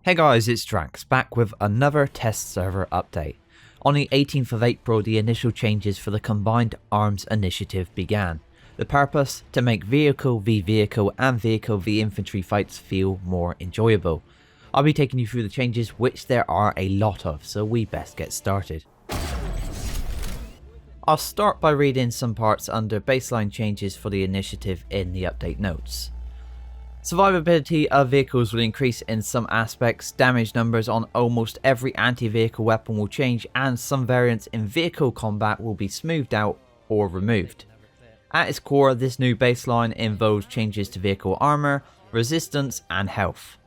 Hey guys, it's Drax, back with another test server update. On the 18th of April, the initial changes for the Combined Arms Initiative began. The purpose? To make vehicle v vehicle and vehicle v infantry fights feel more enjoyable. I'll be taking you through the changes, which there are a lot of, so we best get started. I'll start by reading some parts under baseline changes for the initiative in the update notes. Survivability of vehicles will increase in some aspects, damage numbers on almost every anti-vehicle weapon will change, and some variants in vehicle combat will be smoothed out or removed. At its core, this new baseline involves changes to vehicle armor, resistance and health.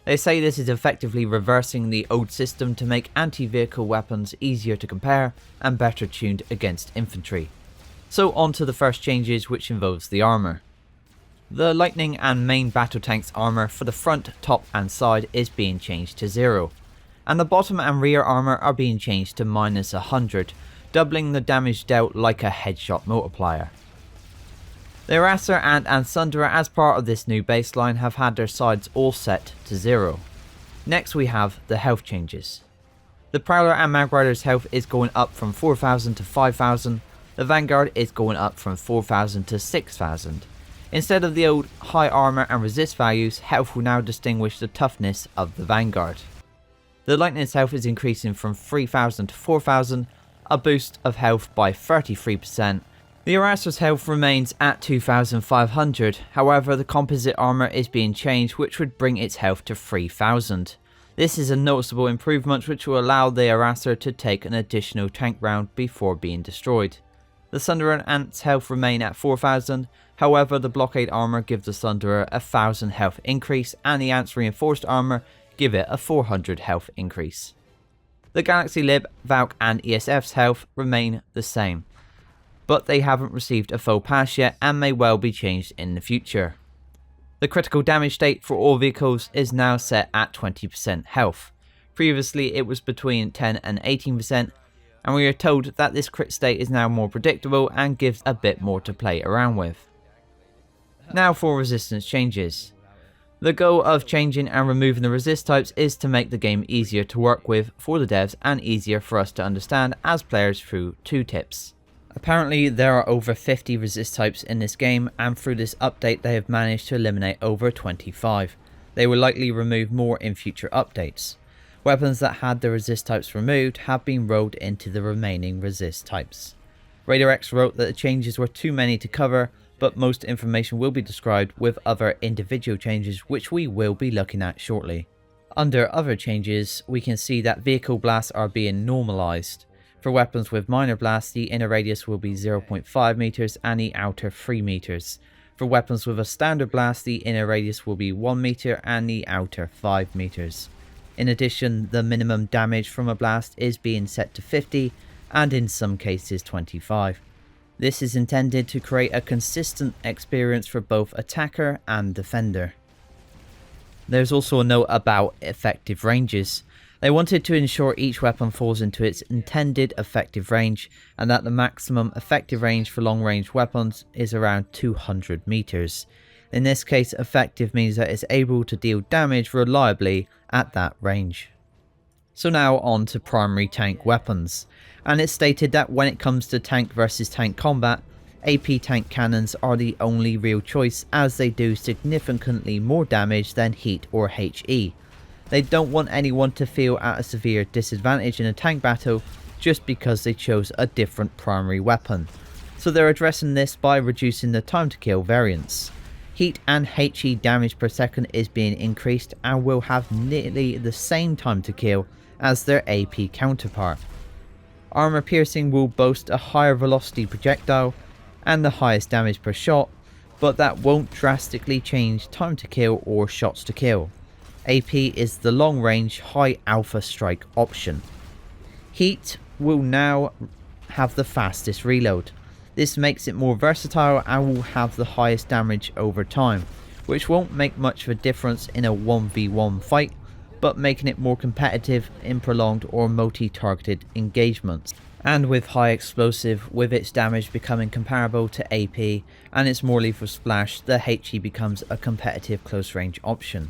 They say this is effectively reversing the old system to make anti-vehicle weapons easier to compare and better tuned against infantry. So on to the first changes, which involves the armor. The Lightning and main battle tank's armor for the front, top and side is being changed to 0, and the bottom and rear armor are being changed to -100, doubling the damage dealt like a headshot multiplier. The Harasser and Sunderer, as part of this new baseline, have had their sides all set to 0. Next we have the health changes. The Prowler and Magrider's health is going up from 4000 to 5000, the Vanguard is going up from 4000 to 6000. Instead of the old high armor and resist values, health will now distinguish the toughness of the Vanguard. The Lightning's health is increasing from 3000 to 4000, a boost of health by 33%. The Harasser's health remains at 2500, however the composite armor is being changed, which would bring its health to 3000. This is a noticeable improvement which will allow the Harasser to take an additional tank round before being destroyed. The Sunderer and Ant's health remain at 4000, however the blockade armor gives the Sunderer a 1000 health increase and the Ant's reinforced armor give it a 400 health increase. The Galaxy Lib, Valk and ESF's health remain the same, but they haven't received a full pass yet and may well be changed in the future. The critical damage state for all vehicles is now set at 20% health. Previously it was between 10 and 18%, and we are told that this crit state is now more predictable and gives a bit more to play around with. Now for resistance changes. The goal of changing and removing the resist types is to make the game easier to work with for the devs and easier for us to understand as players through 2 tips. Apparently there are over 50 resist types in this game, and through this update they have managed to eliminate over 25. They will likely remove more in future updates. Weapons that had the resist types removed have been rolled into the remaining resist types. RadarX wrote that the changes were too many to cover, but most information will be described with other individual changes which we will be looking at shortly. Under other changes, we can see that vehicle blasts are being normalized. For weapons with minor blasts, the inner radius will be 0.5 meters and the outer 3 meters. For weapons with a standard blast, the inner radius will be 1 meter and the outer 5 meters. In addition, the minimum damage from a blast is being set to 50 and in some cases 25. This is intended to create a consistent experience for both attacker and defender. There's also a note about effective ranges. They wanted to ensure each weapon falls into its intended effective range and that the maximum effective range for long range weapons is around 200 meters. In this case, effective means that it's able to deal damage reliably at that range. So now on to primary tank weapons, and it's stated that when it comes to tank versus tank combat, AP tank cannons are the only real choice as they do significantly more damage than heat or HE. They don't want anyone to feel at a severe disadvantage in a tank battle just because they chose a different primary weapon, so they're addressing this by reducing the time to kill variance. Heat and HE damage per second is being increased and will have nearly the same time to kill as their AP counterpart. Armor piercing will boast a higher velocity projectile and the highest damage per shot, but that won't drastically change time to kill or shots to kill. AP is the long range high alpha strike option. Heat will now have the fastest reload. This makes it more versatile and will have the highest damage over time, which won't make much of a difference in a 1v1 fight, but making it more competitive in prolonged or multi-targeted engagements. And with high explosive, with its damage becoming comparable to AP and its more lethal splash, the HE becomes a competitive close range option.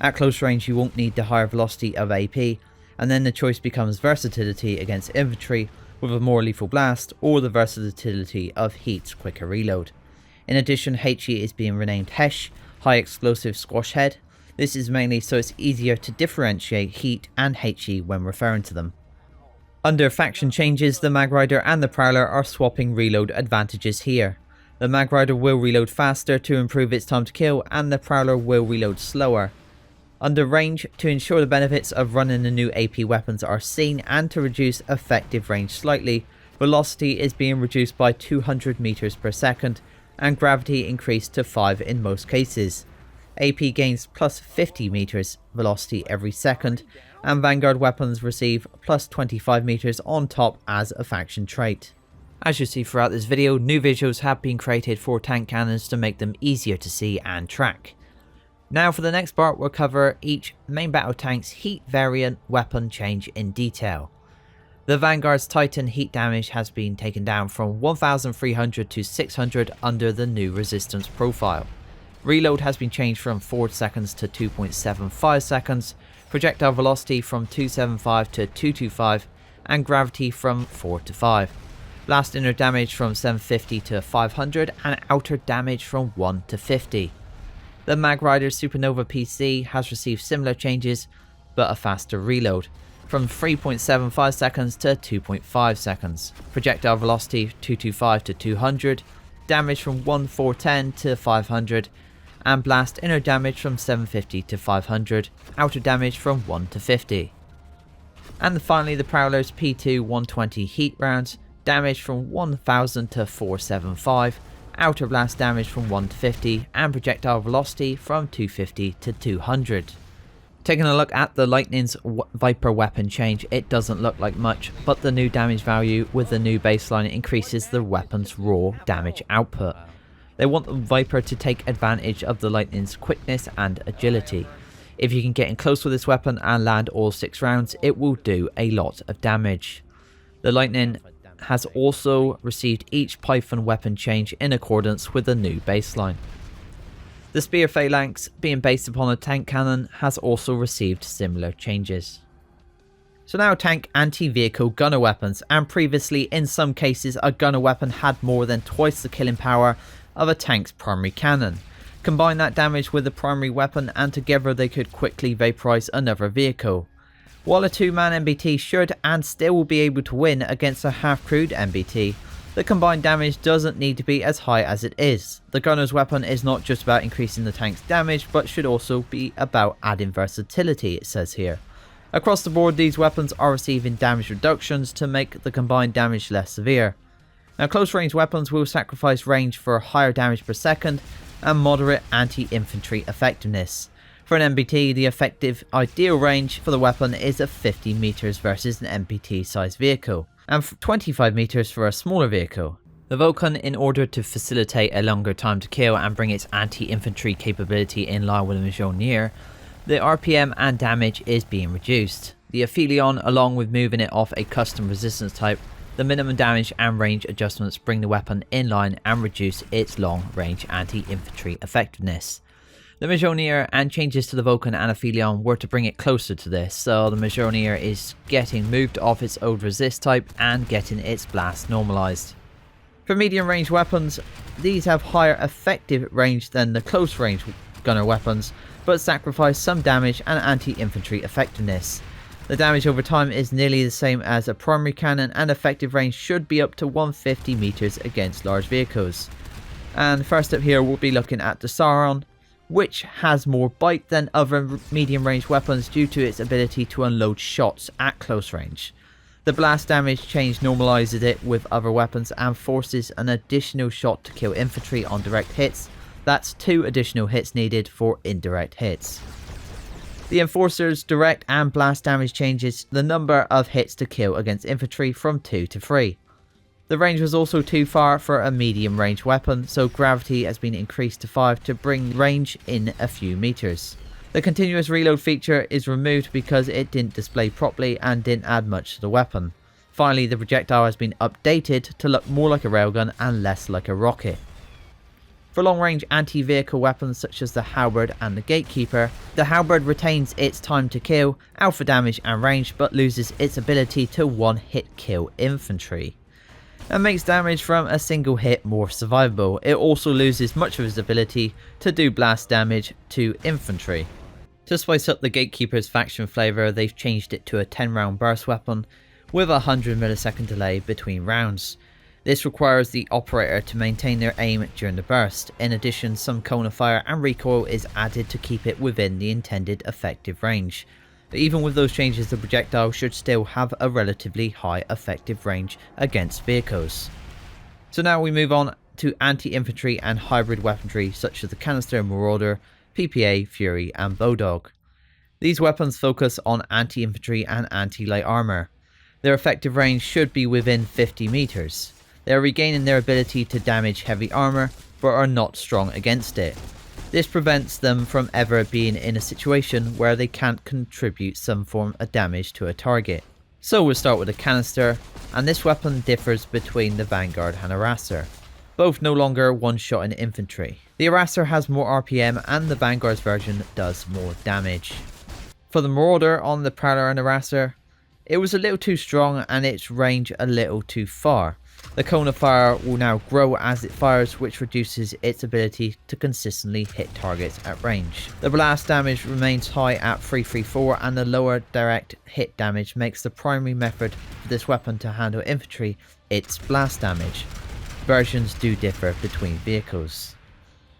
At close range you won't need the higher velocity of AP, and then the choice becomes versatility against infantry with a more lethal blast, or the versatility of Heat's quicker reload. In addition, HE is being renamed HESH, High Explosive Squash Head. This is mainly so it's easier to differentiate Heat and HE when referring to them. Under faction changes, the Magrider and the Prowler are swapping reload advantages here. The Magrider will reload faster to improve its time to kill, and the Prowler will reload slower. Under range, to ensure the benefits of running the new AP weapons are seen and to reduce effective range slightly, velocity is being reduced by 200 meters per second and gravity increased to 5 in most cases. AP gains plus 50 meters velocity every second, and Vanguard weapons receive plus 25 meters on top as a faction trait. As you see throughout this video, new visuals have been created for tank cannons to make them easier to see and track. Now for the next part, we'll cover each main battle tank's heat variant weapon change in detail. The Vanguard's Titan heat damage has been taken down from 1300 to 600 under the new resistance profile. Reload has been changed from 4 seconds to 2.75 seconds, projectile velocity from 275 to 225, and gravity from 4 to 5. Blast inner damage from 750 to 500, and outer damage from 1 to 50. The Magrider Supernova PC has received similar changes, but a faster reload, from 3.75 seconds to 2.5 seconds, projectile velocity 225 to 200, damage from 1410 to 500, and blast inner damage from 750 to 500, outer damage from 1 to 50. And finally the Prowler's P2 120 heat rounds, damage from 1000 to 475, outer blast damage from 1 to 50, and projectile velocity from 250 to 200. Taking a look at the Lightning's Viper weapon change, it doesn't look like much, but the new damage value with the new baseline increases the weapon's raw damage output. They want the Viper to take advantage of the Lightning's quickness and agility. If you can get in close with this weapon and land all 6 rounds, it will do a lot of damage. The Lightning has also received each Python weapon change in accordance with the new baseline. The Spear Phalanx, being based upon a tank cannon, has also received similar changes. So now tank anti-vehicle gunner weapons, and previously in some cases a gunner weapon had more than twice the killing power of a tank's primary cannon. Combine that damage with the primary weapon and together they could quickly vaporize another vehicle. While a 2-man MBT should and still will be able to win against a half-crewed MBT, the combined damage doesn't need to be as high as it is. The gunner's weapon is not just about increasing the tank's damage, but should also be about adding versatility, it says here. Across the board, these weapons are receiving damage reductions to make the combined damage less severe. Now close range weapons will sacrifice range for higher damage per second and moderate anti-infantry effectiveness. For an MBT, the effective ideal range for the weapon is of 50 meters versus an MBT sized vehicle, and 25 meters for a smaller vehicle. The Vulcan, in order to facilitate a longer time to kill and bring its anti-infantry capability in line with the Mjolnir, the RPM and damage is being reduced. The Aphelion, along with moving it off a custom resistance type, the minimum damage and range adjustments bring the weapon in line and reduce its long range anti-infantry effectiveness. The Mjolnir and changes to the Vulcan and Aphelion were to bring it closer to this, so the Mjolnir is getting moved off its old resist type and getting its blast normalized. For medium range weapons, these have higher effective range than the close range gunner weapons, but sacrifice some damage and anti-infantry effectiveness. The damage over time is nearly the same as a primary cannon, and effective range should be up to 150 meters against large vehicles. And first up here we'll be looking at the Sauron, which has more bite than other medium range weapons due to its ability to unload shots at close range. The blast damage change normalizes it with other weapons and forces an additional shot to kill infantry on direct hits. That's 2 additional hits needed for indirect hits. The Enforcer's direct and blast damage changes the number of hits to kill against infantry from 2 to 3. The range was also too far for a medium range weapon, so gravity has been increased to 5 to bring range in a few meters. The continuous reload feature is removed because it didn't display properly and didn't add much to the weapon. Finally, the projectile has been updated to look more like a railgun and less like a rocket. For long-range anti-vehicle weapons such as the halberd and the gatekeeper, the halberd retains its time to kill, alpha damage and range, but loses its ability to one-hit kill infantry. And makes damage from a single hit more survivable. It also loses much of its ability to do blast damage to infantry. To spice up the gatekeeper's faction flavour, they've changed it to a 10-round burst weapon with a 100 millisecond delay between rounds. This requires the operator to maintain their aim during the burst. In addition, some cone of fire and recoil is added to keep it within the intended effective range. But even with those changes, the projectile should still have a relatively high effective range against vehicles. So now we move on to anti-infantry and hybrid weaponry such as the Canister, Marauder, PPA, Fury and Bowdog. These weapons focus on anti-infantry and anti-light armor. Their effective range should be within 50 meters. They are regaining their ability to damage heavy armor, but are not strong against it. This prevents them from ever being in a situation where they can't contribute some form of damage to a target. So we'll start with the Canister, and this weapon differs between the Vanguard and Harasser. Both no longer one-shot in infantry. The Harasser has more RPM and the Vanguard's version does more damage. For the Marauder on the Prowler and Harasser, it was a little too strong and its range a little too far. The cone of fire will now grow as it fires, which reduces its ability to consistently hit targets at range. The blast damage remains high at 334 and the lower direct hit damage makes the primary method for this weapon to handle infantry its blast damage. Versions do differ between vehicles.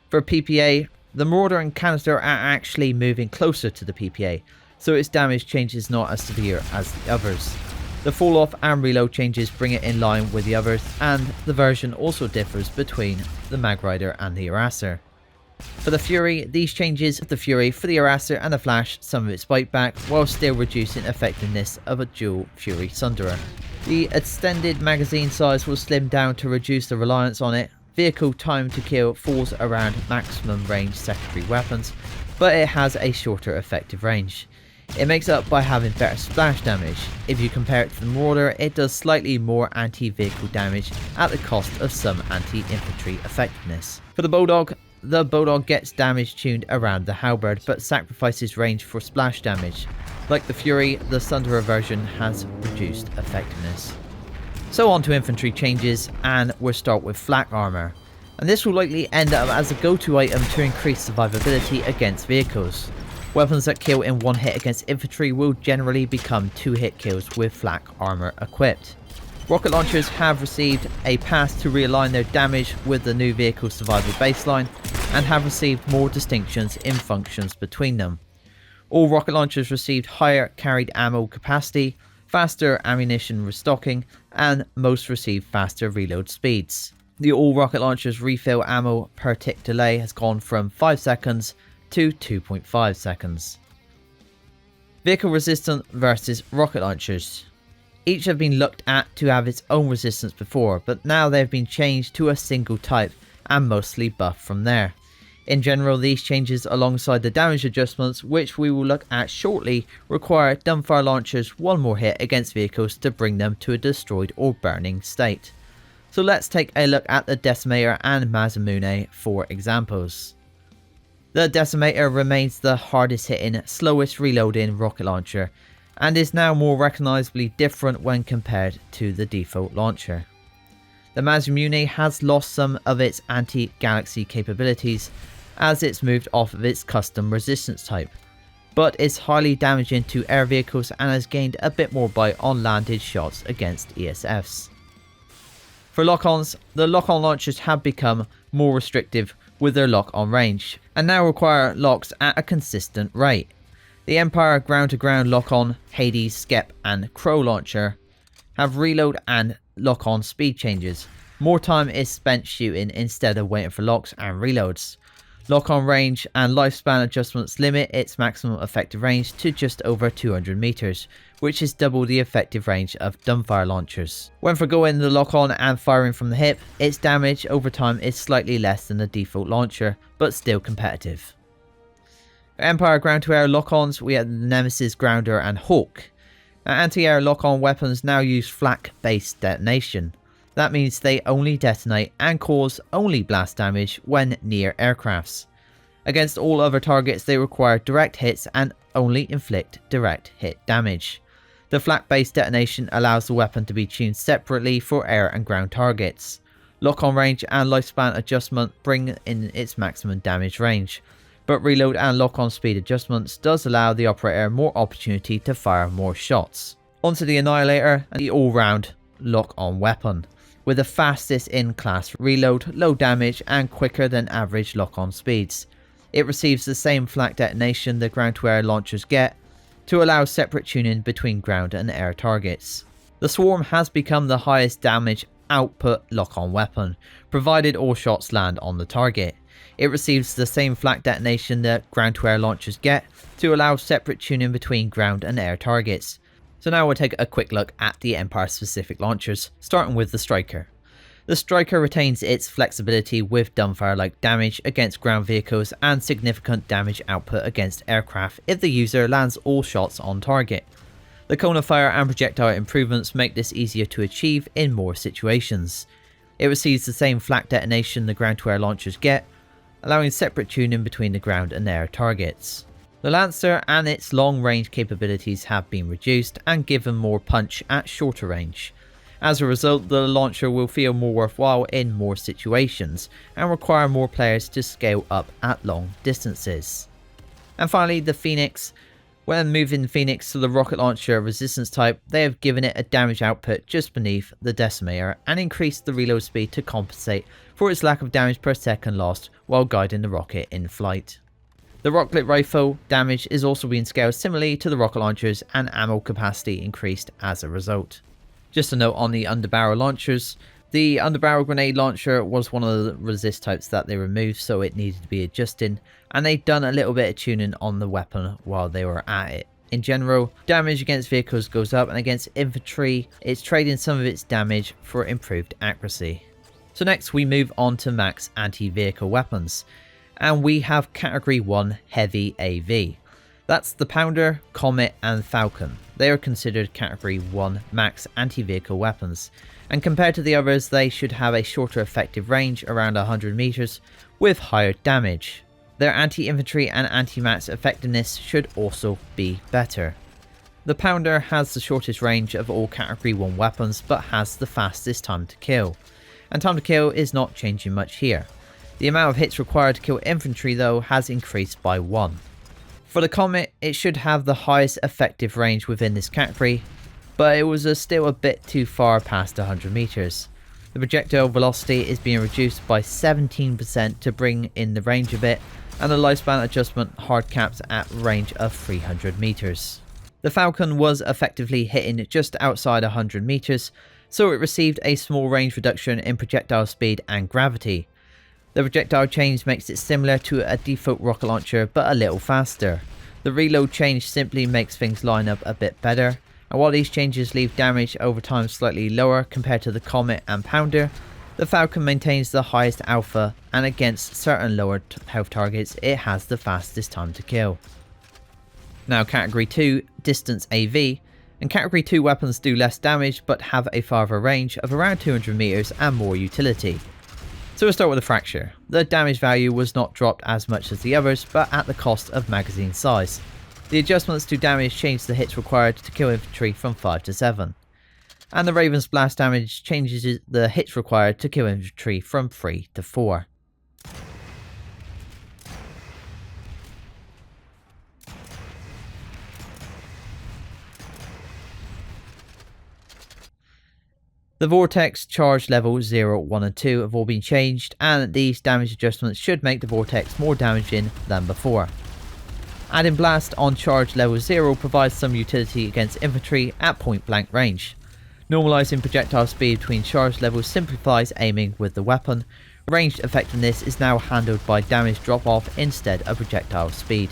For PPA, the Marauder and Canister are actually moving closer to the PPA, so its damage change is not as severe as the others. The fall off and reload changes bring it in line with the others, and the version also differs between the Magrider and the Harasser. For the Fury, these changes of the Fury for the Harasser and the Flash some of its bite back while still reducing effectiveness of a dual Fury Sunderer. The extended magazine size was slimmed down to reduce the reliance on it. Vehicle time to kill falls around maximum range secondary weapons, but it has a shorter effective range. It makes up by having better splash damage. If you compare it to the Marauder, it does slightly more anti-vehicle damage at the cost of some anti-infantry effectiveness. For the Bowdog gets damage tuned around the halberd but sacrifices range for splash damage. Like the Fury, the Sunderer version has reduced effectiveness. So on to infantry changes, and we'll start with flak armor. And this will likely end up as a go-to item to increase survivability against vehicles. Weapons that kill in one hit against infantry will generally become 2-hit kills with flak armor equipped. Rocket launchers have received a pass to realign their damage with the new vehicle survival baseline and have received more distinctions in functions between them. All rocket launchers received higher carried ammo capacity, faster ammunition restocking, and most received faster reload speeds. The all rocket launchers refill ammo per tick delay has gone from 5 seconds to 2.5 seconds. Vehicle resistance versus rocket launchers. Each have been looked at to have its own resistance before, but now they have been changed to a single type and mostly buffed from there. In general, these changes alongside the damage adjustments, which we will look at shortly, require dumbfire launchers one more hit against vehicles to bring them to a destroyed or burning state. So let's take a look at the Decimator and Masamune for examples. The Decimator remains the hardest hitting, slowest reloading rocket launcher, and is now more recognisably different when compared to the default launcher. The Masamune has lost some of its anti-galaxy capabilities as it's moved off of its custom resistance type, but is highly damaging to air vehicles and has gained a bit more bite on landed shots against ESFs. For Lock-Ons, the Lock-On launchers have become more restrictive with their lock-on range, and now require locks at a consistent rate. The Empire ground-to-ground lock-on, Hades, Skep and Crow launcher have reload and lock-on speed changes. More time is spent shooting instead of waiting for locks and reloads. Lock-on range and lifespan adjustments limit its maximum effective range to just over 200 meters, which is double the effective range of dumbfire launchers. When forgoing the lock-on and firing from the hip, its damage over time is slightly less than the default launcher, but still competitive. For Empire ground-to-air lock-ons, we have the Nemesis Grounder and Hawk. Anti-air lock-on weapons now use flak-based detonation. That means they only detonate and cause only blast damage when near aircrafts. Against all other targets they require direct hits and only inflict direct hit damage. The flak-based detonation allows the weapon to be tuned separately for air and ground targets. Lock-on range and lifespan adjustment bring in its maximum damage range, but reload and lock-on speed adjustments does allow the operator more opportunity to fire more shots. Onto the Annihilator, the all-round lock-on weapon, with the fastest in-class reload, low damage and quicker than average lock-on speeds. It receives the same flak detonation the ground-to-air launchers get, to allow separate tuning between ground and air targets. The Swarm has become the highest damage output lock-on weapon, provided all shots land on the target. It receives the same flak detonation that ground-to-air launchers get, to allow separate tuning between ground and air targets. So now we'll take a quick look at the Empire-specific launchers, starting with the Striker. The Striker retains its flexibility with dumbfire-like damage against ground vehicles and significant damage output against aircraft if the user lands all shots on target. The cone of fire and projectile improvements make this easier to achieve in more situations. It receives the same flak detonation the ground-to-air launchers get, allowing separate tuning between the ground and air targets. The Lancer and its long-range capabilities have been reduced and given more punch at shorter range. As a result, the launcher will feel more worthwhile in more situations and require more players to scale up at long distances. And finally, the Phoenix. When moving Phoenix to the rocket launcher resistance type, they have given it a damage output just beneath the Decimator and increased the reload speed to compensate for its lack of damage per second lost while guiding the rocket in flight. The Rocket Rifle damage is also being scaled similarly to the rocket launchers and ammo capacity increased as a result. Just a note on the Underbarrel launchers. The Underbarrel grenade launcher was one of the resist types that they removed, so it needed to be adjusted, and they'd done a little bit of tuning on the weapon while they were at it. In general, damage against vehicles goes up, and against infantry, it's trading some of its damage for improved accuracy. So next we move on to max anti-vehicle weapons, and we have Category 1 Heavy AV. That's the Pounder, Comet and Falcon. They are considered Category 1 max anti-vehicle weapons, and compared to the others they should have a shorter effective range around 100 meters with higher damage. Their anti-infantry and anti-max effectiveness should also be better. The Pounder has the shortest range of all Category 1 weapons but has the fastest time to kill, and time to kill is not changing much here. The amount of hits required to kill infantry though has increased by 1. For the Comet, it should have the highest effective range within this category, but it was still a bit too far past 100 meters. The projectile velocity is being reduced by 17% to bring in the range a bit, and the lifespan adjustment hard caps at range of 300 meters. The Falcon was effectively hitting just outside 100 meters, so it received a small range reduction in projectile speed and gravity. The projectile change makes it similar to a default rocket launcher but a little faster. The reload change simply makes things line up a bit better, and while these changes leave damage over time slightly lower compared to the Comet and Pounder, the Falcon maintains the highest alpha, and against certain lower health targets it has the fastest time to kill. Now Category 2 Distance AV, and Category 2 weapons do less damage but have a farther range of around 200 meters and more utility. So we'll start with the Fracture. The damage value was not dropped as much as the others, but at the cost of magazine size. The adjustments to damage changed the hits required to kill infantry from 5 to 7. And the Raven's blast damage changes the hits required to kill infantry from 3 to 4. The Vortex charge level 0, 1 and 2 have all been changed, and these damage adjustments should make the Vortex more damaging than before. Adding Blast on charge level 0 provides some utility against infantry at point blank range. Normalizing projectile speed between charge levels simplifies aiming with the weapon. Ranged effectiveness is now handled by damage drop off instead of projectile speed.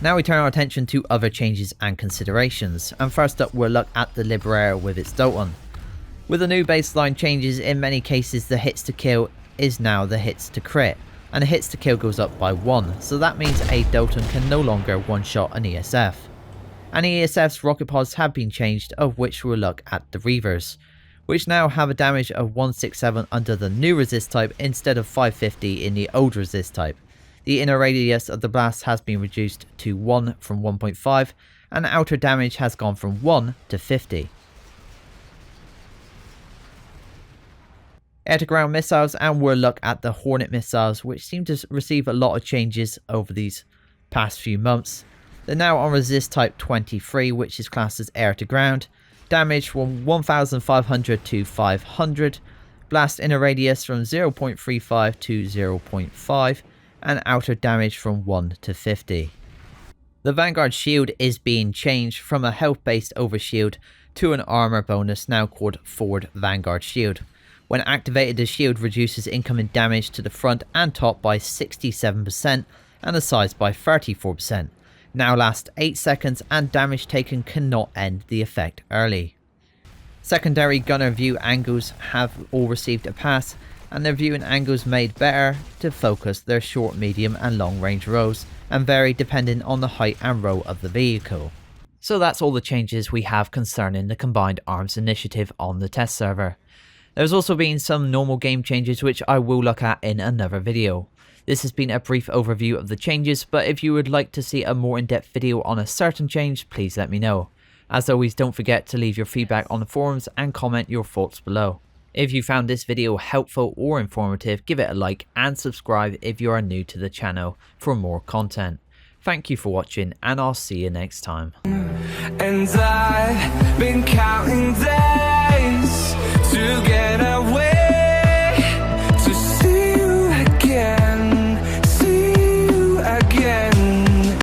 Now we turn our attention to other changes and considerations, and first up we'll look at the Liberator with its Dalton. With the new baseline changes, in many cases the hits to kill is now the hits to crit, and the hits to kill goes up by 1, so that means a Dalton can no longer one-shot an ESF. And ESF's rocket pods have been changed, of which we'll look at the Reavers. which now have a damage of 167 under the new resist type instead of 550 in the old resist type. The inner radius of the blast has been reduced to 1 from 1.5, and outer damage has gone from 1 to 50. Air-to-ground missiles, and we'll look at the Hornet missiles, which seem to receive a lot of changes over these past few months. They're now on resist type 23, which is classed as air-to-ground. Damage from 1500 to 500. Blast inner radius from 0.35 to 0.5. And outer damage from 1 to 50. The Vanguard shield is being changed from a health-based overshield to an armor bonus now called Forward Vanguard Shield. When activated, the shield reduces incoming damage to the front and top by 67% and the sides by 34%. Now lasts 8 seconds and damage taken cannot end the effect early. Secondary gunner view angles have all received a pass, and their viewing angles made better to focus their short, medium and long range rows and vary depending on the height and row of the vehicle. So that's all the changes we have concerning the Combined Arms Initiative on the test server. There's also been some normal game changes which I will look at in another video. This has been a brief overview of the changes, but if you would like to see a more in-depth video on a certain change, please let me know. As always, don't forget to leave your feedback on the forums and comment your thoughts below. If you found this video helpful or informative, give it a like and subscribe if you are new to the channel for more content. Thank you for watching, and I'll see you next time.